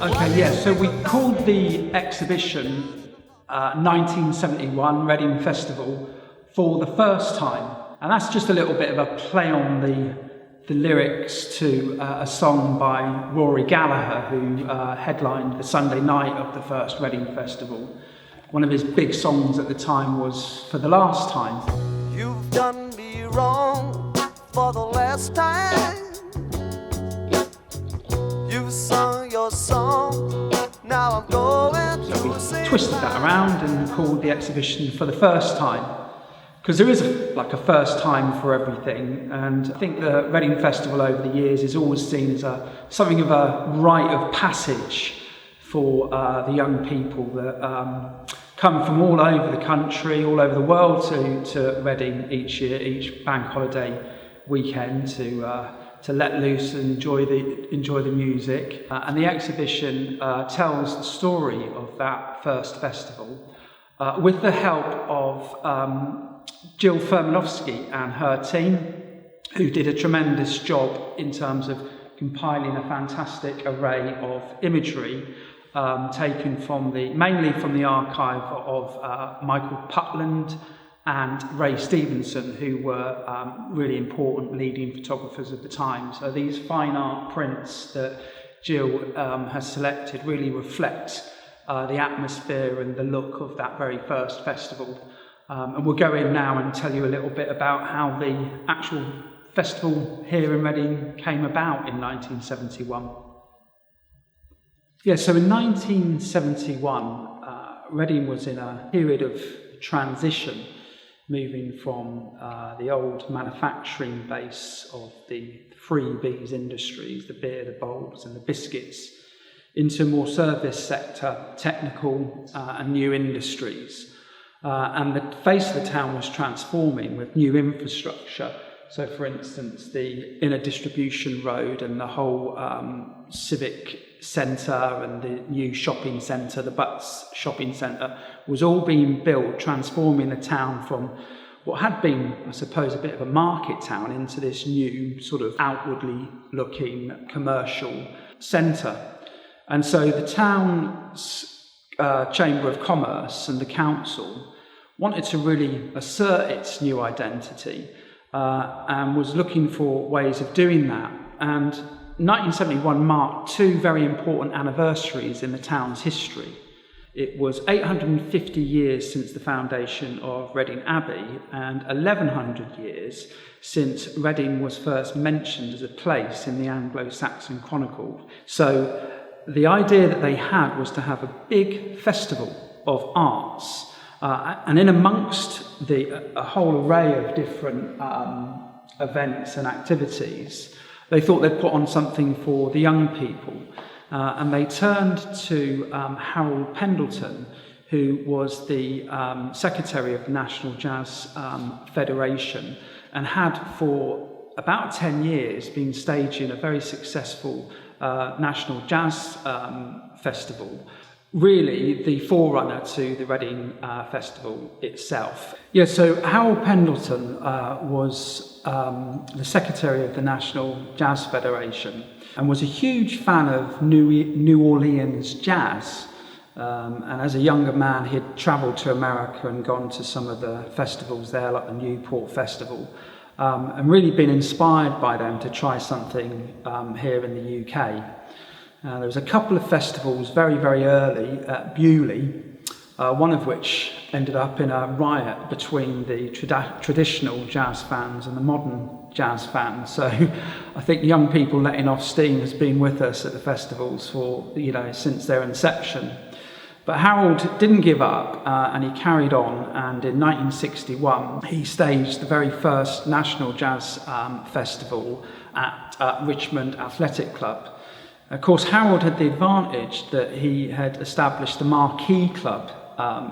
Okay, yeah, so we called the exhibition 1971 Reading Festival for the first time. And that's just a little bit of a play on the lyrics to a song by Rory Gallagher, who headlined the Sunday night of the first Reading Festival. One of his big songs at the time was For the Last Time. You've done me wrong for the last time. You've sung your song, now I'm going So to sing. we twisted that around and called the exhibition For the First Time. Because there is a first time for everything, and I think the Reading Festival over the years is always seen as something of a rite of passage for the young people that come from all over the country, all over the world to Reading each year, each bank holiday weekend to let loose and enjoy the music. And the exhibition tells the story of that first festival with the help of Jill Furmanovsky and her team, who did a tremendous job in terms of compiling a fantastic array of imagery taken mainly from the archive of Michael Putland and Ray Stevenson, who were really important leading photographers of the time. So these fine art prints that Jill has selected really reflect the atmosphere and the look of that very first festival. And we'll go in now and tell you a little bit about how the actual festival here in Reading came about in 1971. Yeah, so in 1971, Reading was in a period of transition, moving from the old manufacturing base of the freebies industries, the beer, the bulbs and the biscuits, into more service sector, technical and new industries. And the face of the town was transforming with new infrastructure. So, for instance, the inner distribution road and the whole civic centre and the new shopping centre, the Butts shopping centre, was all being built, transforming the town from what had been, I suppose, a bit of a market town into this new sort of outwardly looking commercial centre. And so the town's Chamber of Commerce and the council wanted to really assert its new identity and was looking for ways of doing that. And 1971 marked two very important anniversaries in the town's history. It was 850 years since the foundation of Reading Abbey and 1100 years since Reading was first mentioned as a place in the Anglo-Saxon Chronicle. So the idea that they had was to have a big festival of arts, and in amongst a whole array of different events and activities, they thought they'd put on something for the young people. And they turned to Harold Pendleton, who was the secretary of the National Jazz Federation, and had for about 10 years been staging a very successful National Jazz Festival, really the forerunner to the Reading Festival itself. Yeah, so Harold Pendleton was the secretary of the National Jazz Federation and was a huge fan of New Orleans jazz. And as a younger man, he'd travelled to America and gone to some of the festivals there, like the Newport Festival, and really been inspired by them to try something here in the UK. There was a couple of festivals very, very early at Bewley, one of which ended up in a riot between the traditional jazz fans and the modern jazz fans. So I think young people letting off steam has been with us at the festivals for, since their inception. But Harold didn't give up and he carried on, and in 1961 he staged the very first National Jazz Festival at Richmond Athletic Club. Of course, Harold had the advantage that he had established the Marquee Club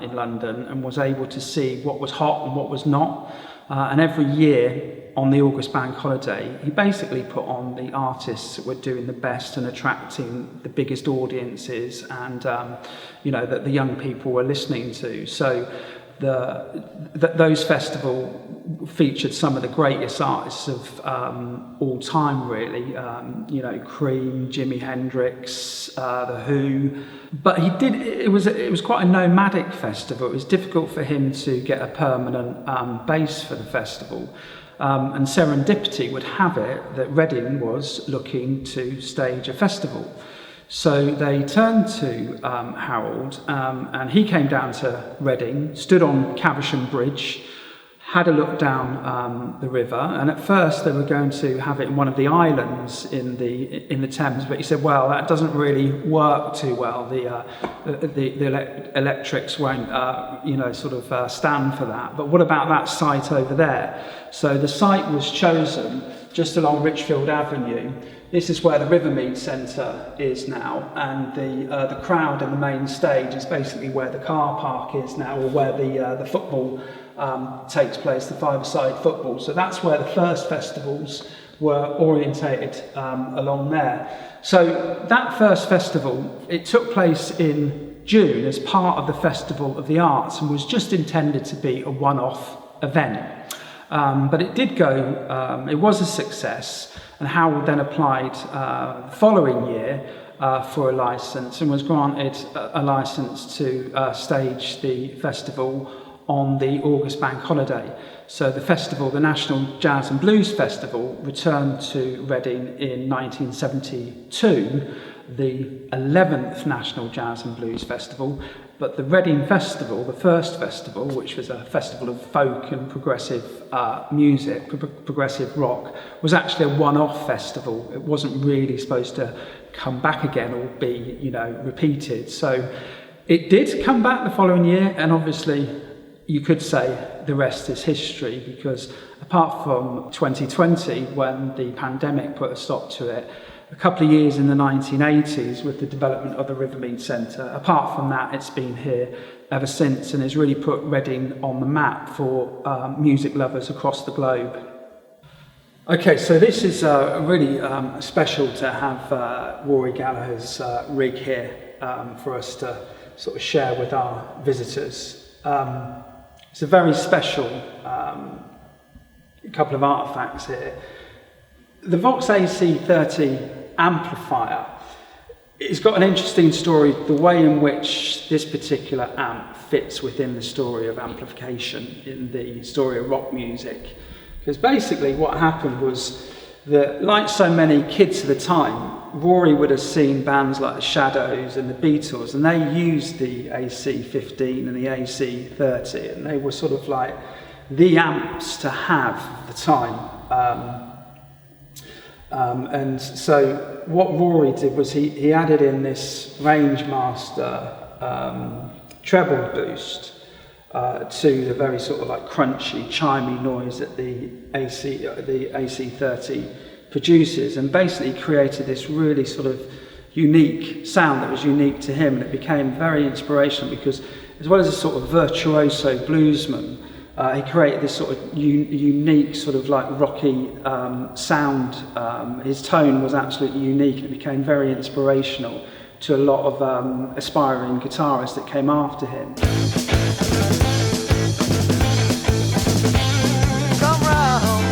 in London and was able to see what was hot and what was not. And every year on the August bank holiday, he basically put on the artists that were doing the best and attracting the biggest audiences and, that the young people were listening to. So those festivals featured some of the greatest artists of all time, really. Cream, Jimi Hendrix, The Who. But it was quite a nomadic festival. It was difficult for him to get a permanent base for the festival. And serendipity would have it that Reading was looking to stage a festival. So they turned to Harold, and he came down to Reading, stood on Caversham Bridge, had a look down the river, and at first they were going to have it in one of the islands in the Thames, but he said, well, that doesn't really work too well. The electrics won't stand for that. But what about that site over there? So the site was chosen just along Richfield Avenue. This is where the Rivermead Centre is now, and the crowd in the main stage is basically where the car park is now, or where the football takes place, the five-a-side football. So that's where the first festivals were orientated along there. So that first festival, it took place in June as part of the Festival of the Arts and was just intended to be a one-off event. But it did go, it was a success, and Howard then applied the following year for a licence and was granted a licence to stage the festival on the August bank holiday. So the festival, the National Jazz and Blues Festival, returned to Reading in 1972, the 11th National Jazz and Blues Festival. But the Reading Festival, the first festival, which was a festival of folk and progressive music, progressive rock, was actually a one-off festival. It wasn't really supposed to come back again or be, repeated. So it did come back the following year, and obviously you could say the rest is history, because apart from 2020, when the pandemic put a stop to it, a couple of years in the 1980s with the development of the Rivermead Centre. Apart from that, it's been here ever since and has really put Reading on the map for music lovers across the globe. Okay, so this is really special to have Rory Gallagher's rig here for us to sort of share with our visitors. It's a very special couple of artefacts here. The Vox AC30 amplifier, it's got an interesting story, the way in which this particular amp fits within the story of amplification in the story of rock music. Because basically what happened was that, like so many kids at the time, Rory would have seen bands like the Shadows and the Beatles, and they used the AC15 and the AC30, and they were sort of like the amps to have at the time. And so what Rory did was he added in this Rangemaster treble boost to the very sort of like crunchy, chimey noise that the AC30 produces, and basically created this really sort of unique sound that was unique to him, and it became very inspirational because, as well as a sort of virtuoso bluesman, he created this sort of unique sort of like rocky sound. His tone was absolutely unique, and it became very inspirational to a lot of aspiring guitarists that came after him. Come round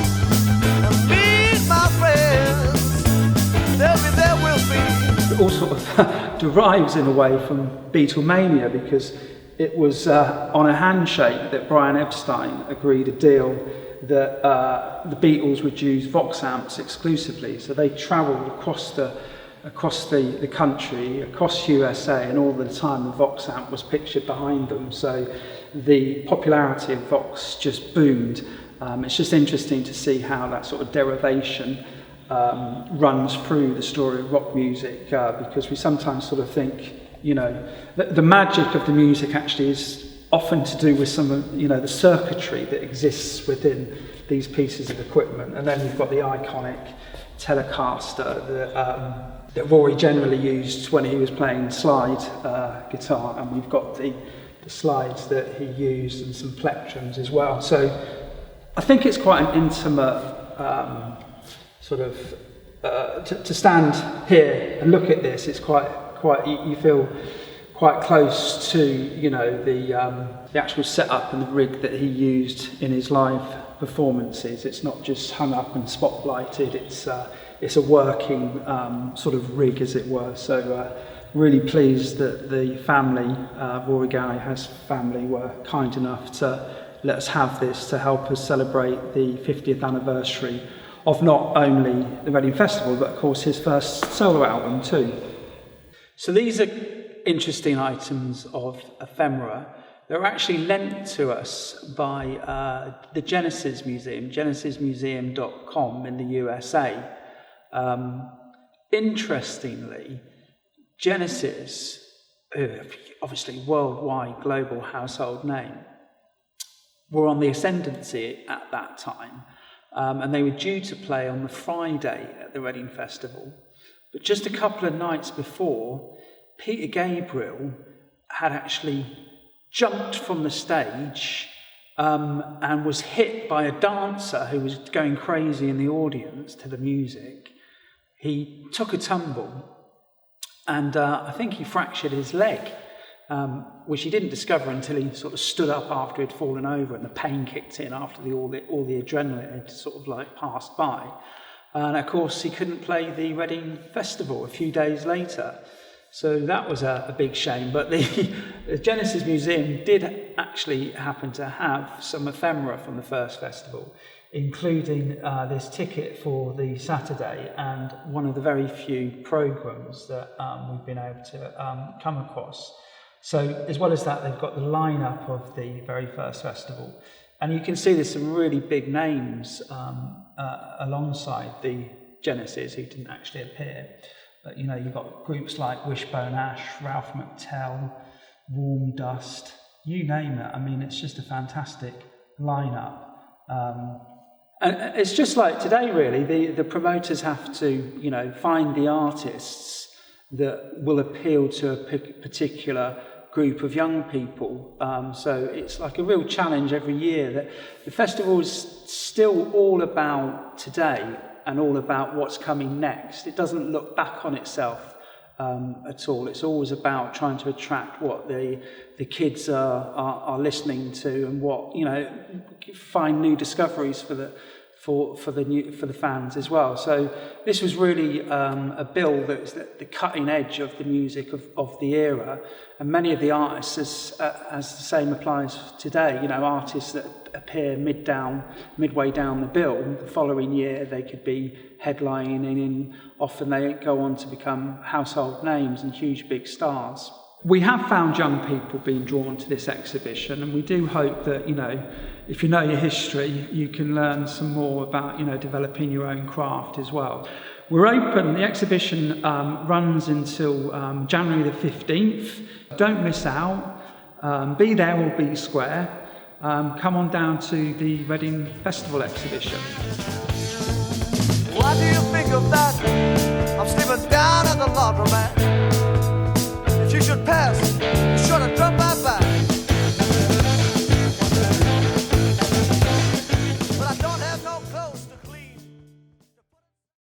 and meet my friends. There will be. It all sort of derives in a way from Beatlemania, because it was on a handshake that Brian Epstein agreed a deal that the Beatles would use Vox amps exclusively. So they travelled across the country, across USA, and all the time the Vox amp was pictured behind them. So the popularity of Vox just boomed. It's just interesting to see how that sort of derivation runs through the story of rock music, because we sometimes sort of think, the magic of the music actually is often to do with some of, the circuitry that exists within these pieces of equipment. And then you've got the iconic Telecaster that Rory generally used when he was playing slide guitar, and we've got the slides that he used and some plectrums as well. So I think it's quite an intimate to stand here and look at this. It's quite you feel quite close to, you know, the actual setup and the rig that he used in his live performances. It's not just hung up and spotlighted, it's a working sort of rig, as it were. So really pleased that the family, Rory Gallagher's family, were kind enough to let us have this to help us celebrate the 50th anniversary of not only the Reading Festival, but of course his first solo album too. So these are interesting items of ephemera. They're actually lent to us by the Genesis Museum, genesismuseum.com in the USA. Interestingly, Genesis, obviously worldwide global household name, were on the ascendancy at that time, and they were due to play on the Friday at the Reading Festival. But just a couple of nights before, Peter Gabriel had actually jumped from the stage and was hit by a dancer who was going crazy in the audience to the music. He took a tumble, and I think he fractured his leg, which he didn't discover until he sort of stood up after he'd fallen over and the pain kicked in after all the adrenaline had sort of like passed by. And of course he couldn't play the Reading Festival a few days later. So that was a big shame. But the Genesis Museum did actually happen to have some ephemera from the first festival, including this ticket for the Saturday and one of the very few programmes that we've been able to come across. So as well as that, they've got the lineup of the very first festival. And you can see there's some really big names alongside the Genesis who didn't actually appear. But, you know, you've got groups like Wishbone Ash, Ralph McTell, Warm Dust, you name it. I mean, it's just a fantastic lineup. And it's just like today, really. The promoters have to, you know, find the artists that will appeal to a particular group of young people. So it's like a real challenge every year. That the festival is still all about today and all about what's coming next. It doesn't look back on itself at all. It's always about trying to attract what the kids are listening to, and what, you know, find new discoveries for the fans as well. So this was really a bill that was the cutting edge of the music of the era, and many of the artists, as the same applies today, you know, artists that appear midway down the bill, the following year they could be headlining, and often they go on to become household names and huge big stars. We have found young people being drawn to this exhibition, and we do hope that, you know, if you know your history, you can learn some more about, you know, developing your own craft as well. We're open, the exhibition runs until January the 15th. Don't miss out. Be there or be square. Come on down to the Reading Festival exhibition. What do you think of that? I'm sleeping down at the laundromat.